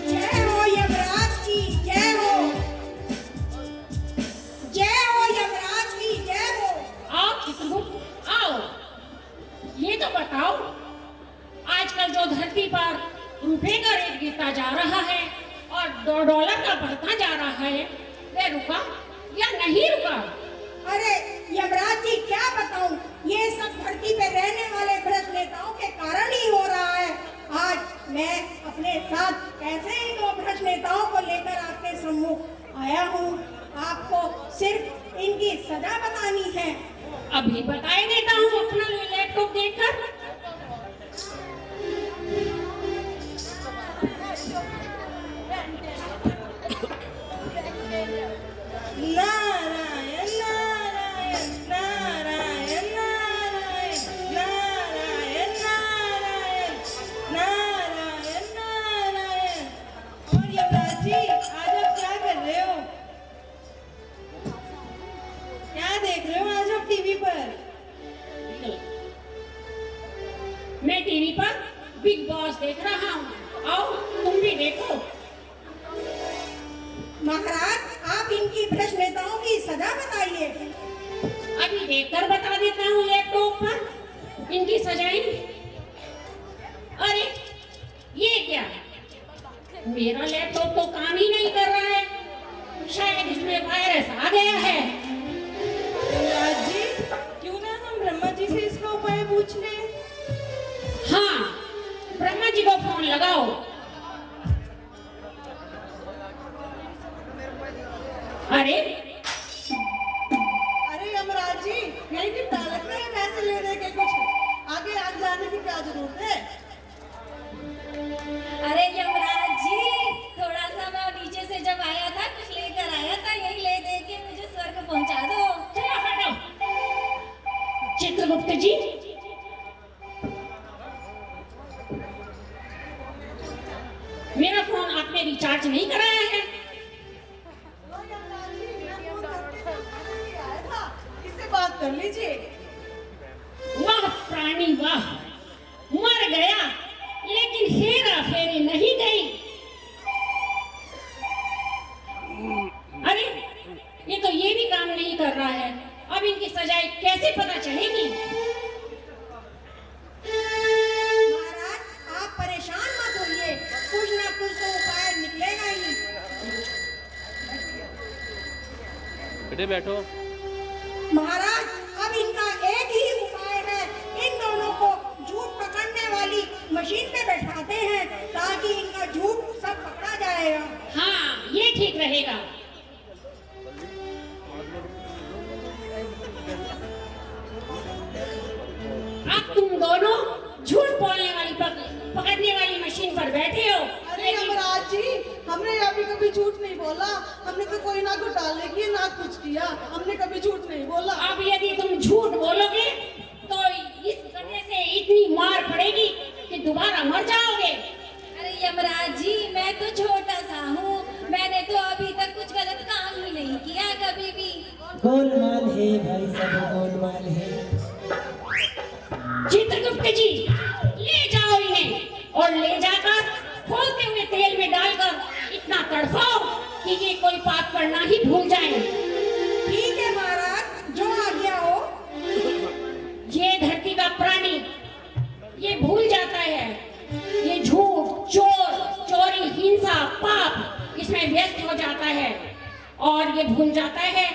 जय हो यमराज की, जय हो, जय हो यमराज की, जय हो। आओ चित्रगुप्त आओ, ये तो बताओ, आजकल जो धरती पर रुपए का रेट गिरता जा रहा है और $2 का बढ़ता जा रहा है, वह रुका या नहीं रुका? अरे यमराज जी, क्या बताऊं, ये सब धरती पे रहने वाले भ्रष्ट नेताओं के कारण ही हो रहा है। आज मैं अपने साथ ऐसे ही 2 भ्रष्ट नेताओं को लेकर आपके सम्मुख आया हूँ। आपको सिर्फ इनकी सजा बतानी है। अभी बताए देता हूँ अपना लैपटॉप देखकर। नारायण नारायण नारायण नारायण नारायण नारायण नारायण नारायण। और यमराज जी, आज आप क्या कर रहे हो? क्या देख रहे हो आज आप टीवी पर? मैं टीवी पर बिग बॉस देख रहा हूँ, आओ तुम भी देखो। महाराज, आप इनकी भ्रष्ट नेताओं की सजा बताइए। अभी देखकर बता देता हूँ लैपटॉप पर इनकी सजाएं। अरे ये क्या, मेरा लैपटॉप तो काम ही नहीं कर रहा है, शायद इसमें वायरस आ गया है। यमराज जी, क्यों ना हम ब्रह्मा जी से इसका उपाय पूछ लें? हाँ, ब्रह्मा जी को फोन लगाओ। अरे यमराज जी, यही निपटा लेते हैं पैसे ले दे के, कुछ आगे आग जाने की क्या जरूरत है? अरे यमराज जी, थोड़ा सा मैं नीचे से जब आया था कुछ लेकर आया था, यही ले दे के मुझे स्वर्ग पहुंचा दो। चलो हटो। चित्रगुप्त जी, मेरा फोन आपने रिचार्ज नहीं कराया है? इससे बात कर लीजिए। वाह प्राणी वाह, मर गया लेकिन हेरा फेरी नहीं गई। अरे ये तो ये भी काम नहीं कर रहा है, अब इनकी सजाएं कैसे पता चलेगी? महाराज, आप परेशान मत होइए, कुछ ना कुछ तो उपाय निकलेगा ही। बेटे बैठो। महाराज, अब इनका एक ही उपाय है, इन दोनों को झूठ पकड़ने वाली मशीन पे बैठाते हैं ताकि इनका झूठ सब पकड़ा जाएगा। हाँ, ये ठीक रहेगा। अब तुम दोनों झूठ बोलने वाली पकड़ने वाली मशीन पर बैठे हो। अरे यमराज जी, हमने अभी कभी झूठ नहीं बोला, हमने तो कोई ना घोटाले किए ना कुछ किया, हमने कभी झूठ नहीं बोला। अब यदि तुम झूठ बोलोगे तो इस गधे से इतनी मार पड़ेगी कि दोबारा मर जाओगे। अरे यमराज जी, मैं तो छोटा सा हूँ, मैंने तो अभी तक कुछ गलत काम ही नहीं किया कभी भी। गोलमाल है भाई, सब गोलमाल है। चित्रगुप्त जी, ले जाओ इन्हें और ले जाकर खोलते हुए तेल में डालकर इतना तड़पाओ कि ये कोई पाप करना ही भूल जाए। ठीक है महाराज, जो आज्ञा हो। ये धरती का प्राणी ये भूल जाता है, ये झूठ, चोर, चोरी, हिंसा, पाप इसमें व्यस्त हो जाता है और ये भूल जाता है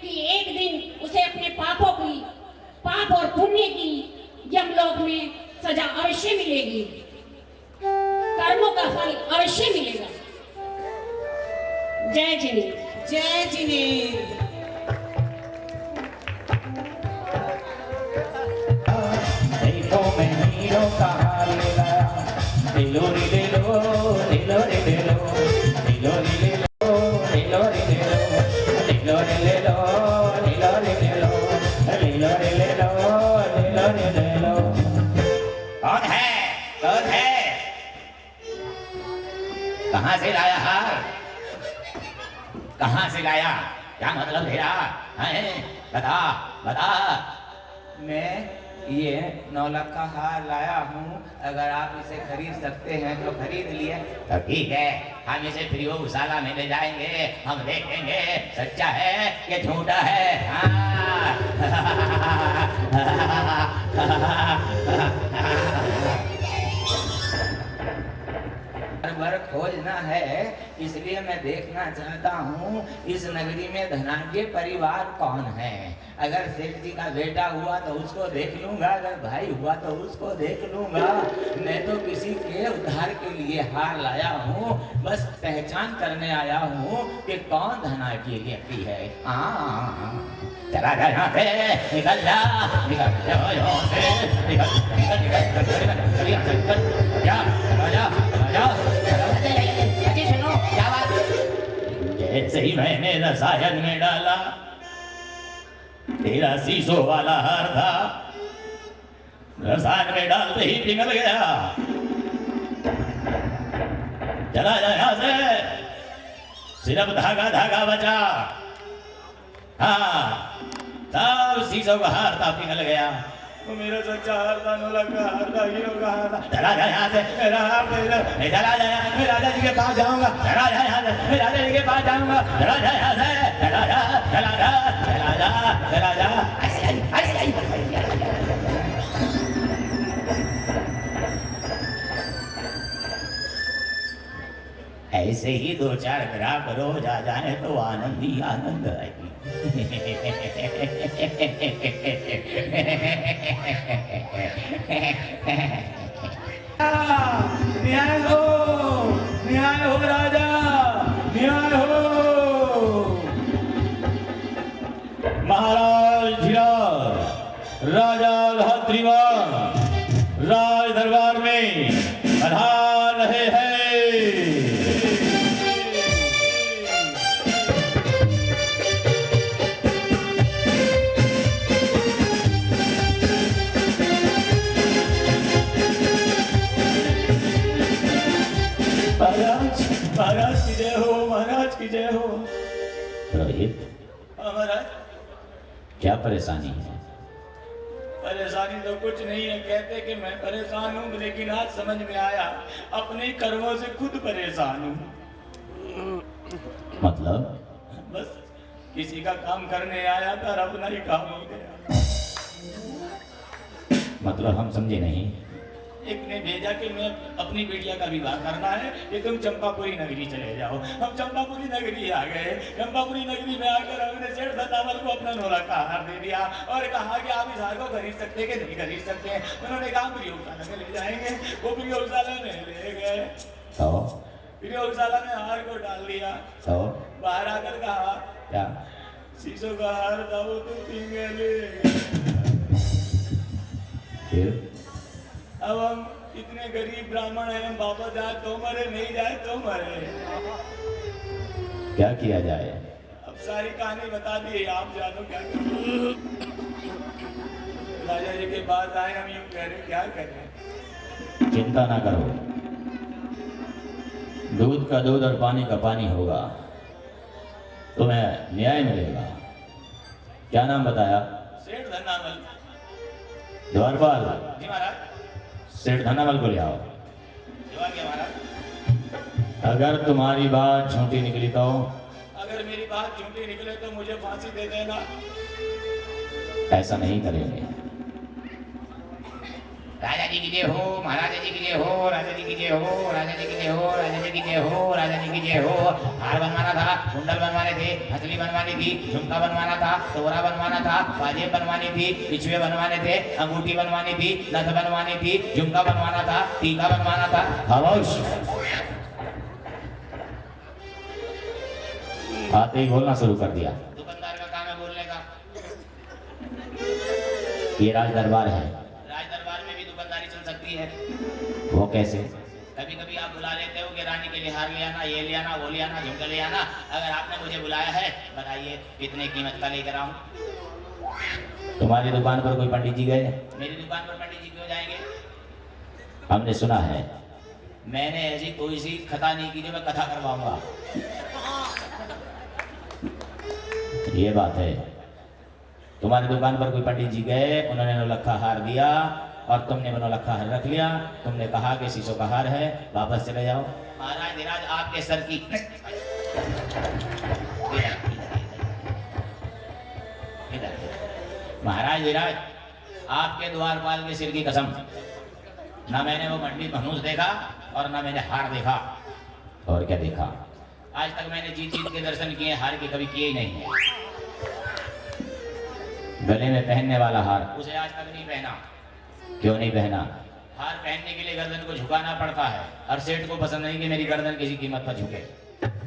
कि एक दिन उसे अपने पापों की, पाप और पुण्य की यमलोक में सजा अवश्य मिलेगी, कर्मों का फल अवश्य मिलेगा। जय जिनेन्द्र। जय जिनेन्द्र। देखो मैं हीरो का हार ले लाया, दिलो रे दिलो, दिलो रे दिलो, दिलो रे दिलो, दिलो रे दिलो, दिलो रे दिलो, दिलो रे दिलो, दिलो रे दिलो, दिलो रे दिलो। कौन है? कौन है? कहाँ से लाया हार? कहाँ से लाया? क्या मतलब तेरा? हैं? बता, बता। मैं ये 9 लाख का हार लाया हूँ, अगर आप इसे खरीद सकते हैं तो खरीद लिए तो ठीक है, हम इसे प्रयोगशाला में ले जाएंगे, हम देखेंगे सच्चा है कि झूठा है। हाँ। वर खोजना है, इसलिए मैं देखना चाहता हूँ इस नगरी में धनाढ्य परिवार कौन है। अगर सेठ जी का बेटा हुआ तो उसको देख लूंगा, अगर भाई हुआ तो उसको देख लूंगा। मैं तो किसी के उद्धार के लिए हार लाया हूँ, बस पहचान करने आया हूँ कि कौन धनाढ्य व्यक्ति है। चला जा यहाँ से, निकल जा, निकल जा यहाँ से, निकल, निकल, निकल, निकल, निकल, जा, जा, जा, अजी सुनो, क्या बात? जैसे ही मैंने रसायन में डाला, तेरा शीशों वाला हार था, रसायन में डालते ही पिघल गया। चला जा यहाँ से, सिर्फ धागा धागा बचा। हाँ, तब शीशों का हार था पिघल गया। वो मेरा सच्चा हार था, नौलख का हार था, हीरो का हार था। चला जा यहाँ से, मेरा हार दे दो। चला जा, मैं राजा जी के पास जाऊंगा। चला जा यहाँ से, मैं राजा जी के पास जाऊंगा। चला जा यहाँ से, चला जा, चला जा, चला जा, चला जा। ऐसे आई, ऐसे आई। ऐसे ही 2-4 ग्राहक रोज आ जाए तो आनंद ही आनंद आएगी। न्याय हो, न्याय हो राजा, न्याय हो। महाराज धीराज, राजा धात्रीवान राज दरबार में पधार रहे हैं। महाराज की जय हो, महाराज की जय हो। रोहित, महाराज क्या परेशानी है? परेशानी तो कुछ नहीं है, कहते कि मैं परेशान हूँ, लेकिन आज समझ में आया अपने कर्मों से खुद परेशान हूँ। मतलब? बस किसी का काम करने आया था, अपना ही काम हो गया। मतलब हम समझे नहीं। एक ने भेजा कि मैं अपनी बेटिया का विवाह करना है कि तुम चंपापुरी नगरी चले जाओ। हम चंपापुरी नगरी आ गए। चंपापुरी नगरी में आकर हमने सेठ धनावल को अपना नौलख का हार दे दिया और कहा कि आप इस हार को खरीद सकते कि नहीं खरीद सकते। उन्होंने कहा प्रयोगशाला में ले जाएंगे। वो प्रयोगशाला में ले गए, प्रयोगशाला में हार को डाल दिया। बाहर आकर कहा क्या शीशों का हार था, वो तो फिर अब हम इतने गरीब ब्राह्मण हैं, हम वापस जाए तो मरे, नहीं जाए तो मरे। क्या किया जाए? अब सारी कहानी बता दी, आप जानो क्या करें। राजा जी के पास आए, हम यूं कह रहे क्या करें। चिंता ना करो, दूध का दूध और पानी का पानी होगा, तुम्हें न्याय मिलेगा। क्या नाम बताया? सेठ धनावल। द्वारपाल जी महाराज, सेठ धनावल को ले आओ। अगर तुम्हारी बात झूठी निकली तो? अगर मेरी बात झूठी निकले तो मुझे फांसी दे देना। ऐसा नहीं करेंगे। राजा जी की जय हो, महाराजा जी की जय हो, राजा जी की जय हो, राजा जी की जय हो, राजा जी की जय हो, राजा जी की जय हो। हार बनवाना था, कुंडल बनवाने थे, हथली बनवानी थी, झुमका बनवाना था, तोरा बनवाना था, बाजे बनवानी थी, बिछुए बनवाने थे, अंगूठी बनवानी थी, नथ बनवानी थी, झुमका बनवाना था, टीका बनवाना था। खामोश। आते ही बोलना शुरू कर दिया। दुकानदार का काम है बोलने का। ये राज दरबार है, राज दरबार में भी दुकानदारी चल सकती है। वो कैसे? कभी कभी आप बुला लेते हो कि रानी के लिए हार ले आना, ये ले आना, वो ले आना, झुमका ले आना। अगर आपने मुझे बुलाया है, बताइए कितने कीमत का लेकर आऊं? तुम्हारी दुकान पर कोई पंडित जी गए? मेरी दुकान पर पंडित जी क्यों जाएंगे? हमने सुना है। मैंने ऐसी कोई सी कथा नहीं की जो मैं कथा करवाऊंगा। ये बात है। तुम्हारी दुकान पर कोई पंडित जी गए, उन्होंने नौलखा हार दिया और तुमने वो नौलखा हार रख लिया। तुमने कहा कि शीशों का हार है, वापस चले जाओ। महाराज धीराज, आपके सर की महाराज धीराज, आपके द्वारपाल के सिर की कसम, ना मैंने वो मंडी धनुष देखा और ना मैंने हार देखा। और क्या देखा? आज तक मैंने जीत जीत के दर्शन किए, हार के कभी किए ही नहीं है। गले में पहनने वाला हार, उसे आज तक नहीं पहना। क्यों नहीं पहना? हार पहनने के लिए गर्दन को झुकाना पड़ता है। हर सेठ को पसंद नहीं कि मेरी गर्दन किसी कीमत पर झुके।